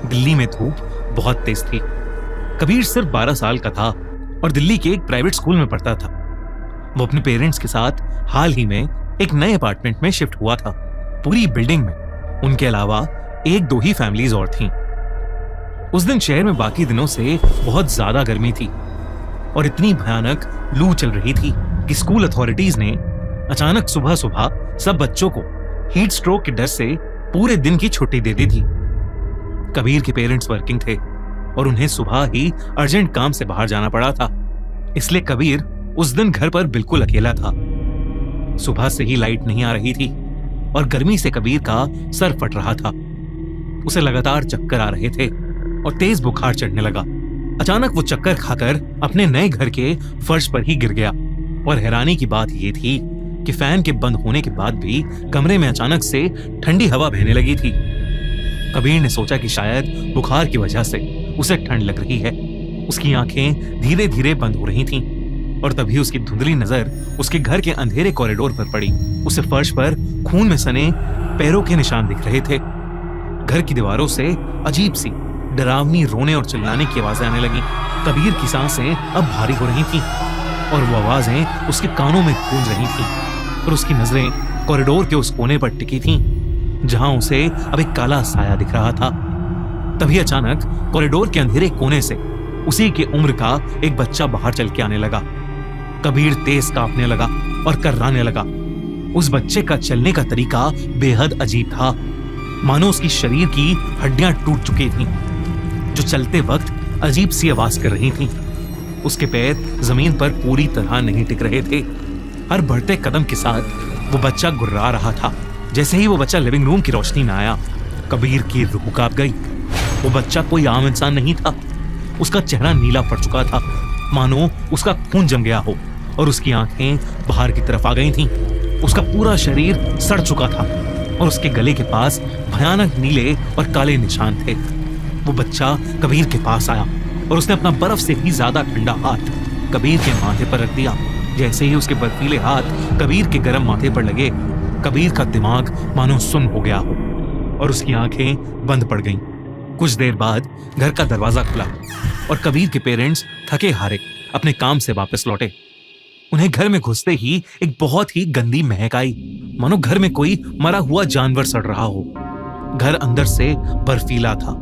दिल्ली में धूप बहुत तेज थी। कबीर सिर्फ 12 साल का था और दिल्ली के एक प्राइवेट स्कूल में पढ़ता था। वो अपने पेरेंट्स के साथ हाल ही में एक नए अपार्टमेंट में शिफ्ट हुआ था। पूरी बिल्डिंग में उनके अलावा 1-2 ही फैमिलीज और थीं। उस दिन शहर में बाकी दिनों से बहुत ज्यादा गर्मी थी और इतनी भयानक लू चल रही थी कि स्कूल अथॉरिटीज ने अचानक सुबह सुबह सब बच्चों को हीट स्ट्रोक के डर से पूरे दिन की छुट्टी दे दी थी। कबीर के पेरेंट्स वर्किंग थे और उन्हें सुबह ही अर्जेंट काम से बाहर जाना पड़ा था, इसलिए कबीर उस दिन घर पर बिल्कुल अकेला था। सुबह से ही लाइट नहीं आ रही थी और गर्मी से कबीर का सर फट रहा था। उसे लगातार चक्कर आ रहे थे और तेज बुखार चढ़ने लगा। अचानक वो चक्कर खाकर अपने नए घर के फर्श पर ही गिर गया और हैरानी की बात यह थी कि फैन के बंद होने के बाद भी कमरे में अचानक से ठंडी हवा बहने लगी थी। कबीर ने सोचा कि शायद बुखार की वजह से उसे ठंड लग रही है। उसकी आंखें धीरे धीरे बंद हो रही थीं और तभी उसकी धुंधली नजर उसके घर के अंधेरे कॉरिडोर पर पड़ी। उसे फर्श पर खून में सने पैरों के निशान दिख रहे थे। घर की दीवारों से अजीब सी डरावनी रोने और चिल्लाने की आवाजें आने लगी। कबीर की सांसें अब भारी हो रही थीं और वो आवाजें उसके कानों में गूंज रही थीं और उसकी नजरें कॉरिडोर के उस कोने पर टिकी थीं जहां उसे अब एक काला साया दिख रहा था। तभी अचानक कॉरिडोर के अंधेरे कोने से उसी की उम्र का एक बच्चा बाहर चल के आने लगा। कबीर तेज कांपने लगा और कर्राने लगा। उस बच्चे का चलने का तरीका बेहद अजीब था, मानो उसकी शरीर की हड्डियां टूट चुकी थीं, जो चलते वक्त अजीब सी आवाज कर रही थीं। उसके पैर जमीन पर पूरी तरह नहीं टिक रहे थे। हर बढ़ते कदम के साथ वो बच्चा गुर्रा रहा था। जैसे ही वो बच्चा लिविंग रूम की रोशनी में आया, कबीर की रूह कांप गई। वो बच्चा कोई आम इंसान नहीं था। उसका चेहरा नीला पड़ चुका था, मानो उसका खून जम गया हो और उसकी आंखें बाहर की तरफ आ गई थीं। उसका पूरा शरीर सड़ चुका था और उसके गले के पास भयानक नीले और काले निशान थे। वो बच्चा कबीर के पास आया और उसने अपना बर्फ से भी ज्यादा ठंडा हाथ कबीर के माथे पर रख दिया। जैसे ही उसके बर्फीले हाथ कबीर के गर्म माथे पर लगे, कबीर का दिमाग मानो सुन्न हो गया हो और उसकी आंखें बंद पड़ गईं। कुछ देर बाद घर का दरवाजा खुला और कबीर के पेरेंट्स थके हारे अपने काम से वापस लौटे। उन्हें घर में घुसते ही एक बहुत ही गंदी महक आई, मानो घर में कोई मरा हुआ जानवर सड़ रहा हो। घर अंदर से बर्फीला था,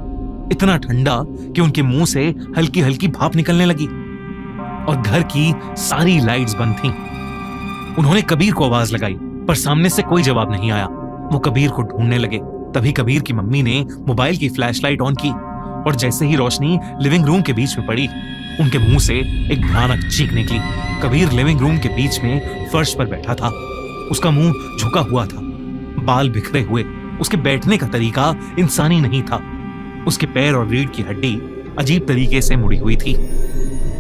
इतना ठंडा कि उनके मुंह से हल्की हल्की भाप निकलने लगी और घर की सारी लाइट्स बंद थीं। उन्होंने कबीर को आवाज लगाई पर सामने से कोई जवाब नहीं आया। वो कबीर को ढूंढने लगे। तभी कबीर की मम्मी ने मोबाइल की फ्लैशलाइट ऑन की और जैसे ही रोशनी लिविंग रूम के बीच में पड़ी, उनके मुंह से एक भयानक चीख निकली। कबीर लिविंग रूम के बीच में फर्श पर बैठा था। उसका मुंह झुका हुआ था, बाल बिखरे हुए। उसके बैठने का तरीका इंसानी नहीं था। उसके पैर और रीढ़ की हड्डी अजीब तरीके से मुड़ी हुई थी।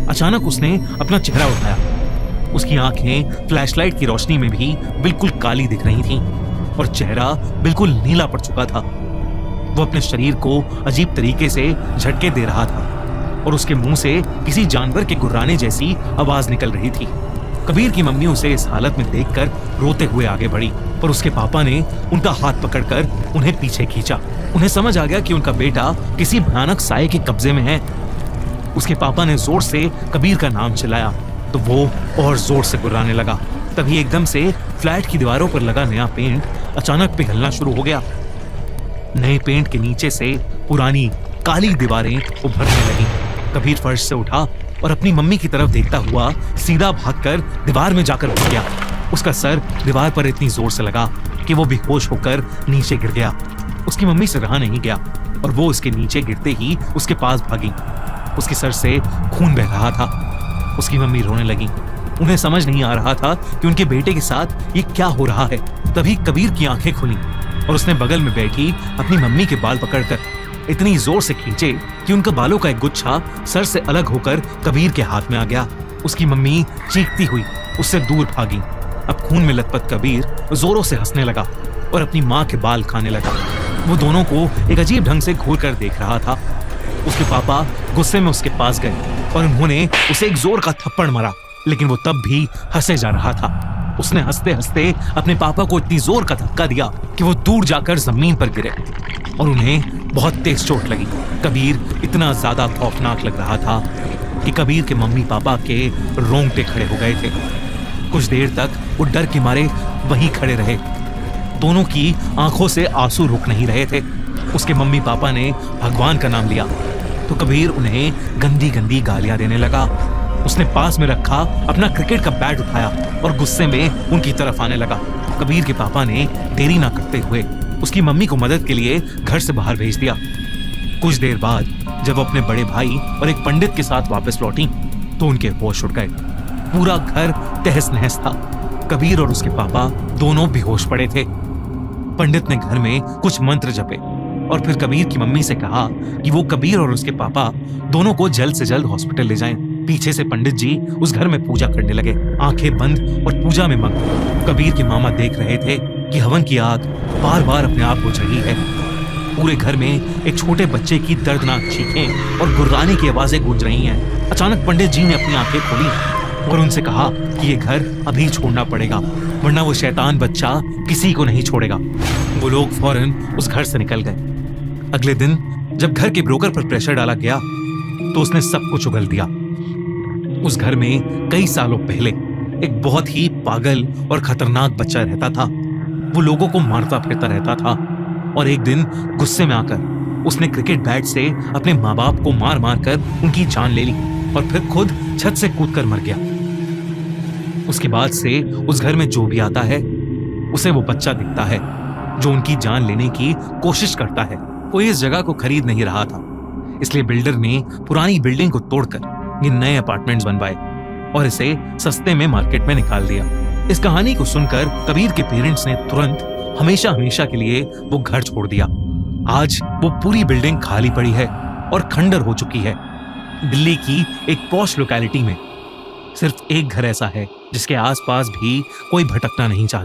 अचानक उसने अपना चेहरा उठाया। उसकी आंखें फ्लैशलाइट की रोशनी में भी बिल्कुल काली दिख रही थीं और चेहरा बिल्कुल नीला पड़ चुका था। वो अपने शरीर को अजीब तरीके से झटके दे रहा था और उसके मुंह से किसी जानवर के गुर्राने जैसी आवाज निकल रही थी। कबीर की मम्मी उसे इस हालत में देखकर रोते हुए आगे बढ़ी पर उसके पापा ने उनका हाथ पकड़कर उन्हें पीछे खींचा। उन्हें समझ आ गया कि उनका बेटा किसी भयानक साये के कब्जे में है। उसके पापा ने जोर से कबीर का नाम चिल्लाया तो वो और जोर से गुर्राने लगा। तभी एकदम से फ्लैट की दीवारों पर लगा नया पेंट अचानक पिघलना शुरू हो गया। नए पेंट के नीचे से पुरानी काली दीवारें उभरने लगी। कबीर फर्श से उठा और अपनी मम्मी की तरफ देखता हुआ सीधा भागकर दीवार में जाकर घुस गया। उसका सर दीवार पर इतनी जोर से लगा कि वो बेहोश होकर नीचे गिर गया। उसकी मम्मी से रहा नहीं गया और वो उसके नीचे गिरते ही उसके पास भागी। उसके सर से खून बह रहा था। उसकी मम्मी रोने लगी। उन्हें समझ नहीं आ रहा था कि उनके बेटे के साथ ये क्या हो रहा है। तभी कबीर की आंखें खुली और उसने बगल में बैठी अपनी मम्मी के बाल पकड़कर इतनी जोर से खींचे कि उनका बालों का एक गुच्छा सर से अलग होकर कबीर के हाथ में आ गया। उसकी मम्मी चीखती हुई उससे दूर भागी। अब खून में लथपथ कबीर जोरों से हंसने लगा और अपनी माँ के बाल खाने लगा। वो दोनों को एक अजीब ढंग से घूर कर देख रहा था। उसके पापा गुस्से में उसके पास गए और उन्होंने उसे एक जोर का थप्पड़ मारा, लेकिन वो तब भी हंसे जा रहा था। उसने हंसते हंसते अपने पापा को इतनी जोर का धक्का दिया कि वो दूर जाकर जमीन पर गिरे और उन्हें बहुत तेज चोट लगी। कबीर इतना ज्यादा खौफनाक लग रहा था कि कबीर के मम्मी पापा के रोंगटे खड़े हो गए थे। कुछ देर तक वो डर के मारे वहीं खड़े रहे। दोनों की आंखों से आंसू रुक नहीं रहे थे। उसके मम्मी पापा ने भगवान का नाम लिया तो कबीर उन्हें गंदी गंदी गालियां देने लगा। उसने पास में रखा अपना क्रिकेट का बैट उठाया और गुस्से में उनकी तरफ आने लगा। कबीर के पापा ने देरी ना करते हुए उसकी मम्मी को मदद के लिए घर से बाहर भेज दिया। कुछ देर बाद जब वो अपने बड़े भाई और एक पंडित के साथ वापस लौटी तो उनके होश उड़ गए। पूरा घर तहस नहस था। कबीर और उसके पापा दोनों बेहोश पड़े थे। पंडित ने घर में कुछ मंत्र जपे और फिर कबीर की मम्मी से कहा कि वो कबीर और उसके पापा दोनों को जल्द से जल्द हॉस्पिटल ले जाएं। पीछे से पंडित जी उस घर में पूजा करने लगे, आंखें बंद और पूजा में मग्न। कबीर के मामा देख रहे थे कि हवन की आग बार बार अपने आप बुझ रही है। पूरे घर में एक छोटे बच्चे की दर्दनाक चीखें और गुर्राने की आवाजें गूंज रही हैं। अचानक पंडित जी ने अपनी आंखें खोली और उनसे कहा कि ये घर अभी छोड़ना पड़ेगा, वरना वो शैतान बच्चा किसी को नहीं छोड़ेगा। वो लोग फौरन उस घर से निकल गए। अगले दिन जब घर के ब्रोकर पर प्रेशर डाला गया तो उसने सब कुछ उगल दिया। उस घर में कई सालों पहले एक बहुत ही पागल और खतरनाक बच्चा रहता था। वो लोगों को मारता फिरता रहता था और एक दिन गुस्से में आकर उसने क्रिकेट बैट से अपने माँ बाप को मार मार कर उनकी जान ले ली और फिर खुद छत से कूदकर मर गया। उसके बाद से उस घर में जो भी आता है उसे वो बच्चा दिखता है जो उनकी जान लेने की कोशिश करता है। कोई इस जगह को खरीद नहीं रहा था, इसलिए बिल्डर ने पुरानी बिल्डिंग को तोड़कर ये नए अपार्टमेंट्स बनवाए और इसे सस्ते में मार्केट में निकाल दिया। इस कहानी को सुनकर कबीर के पेरेंट्स ने तुरंत हमेशा हमेशा के लिए वो घर छोड़ दिया। आज वो पूरी बिल्डिंग खाली पड़ी है और खंडर हो चुकी है। दिल्ली की एक पॉश लोकेलिटी में सिर्फ एक घर ऐसा है जिसके आसपास भी कोई भटकना नहीं चाहता।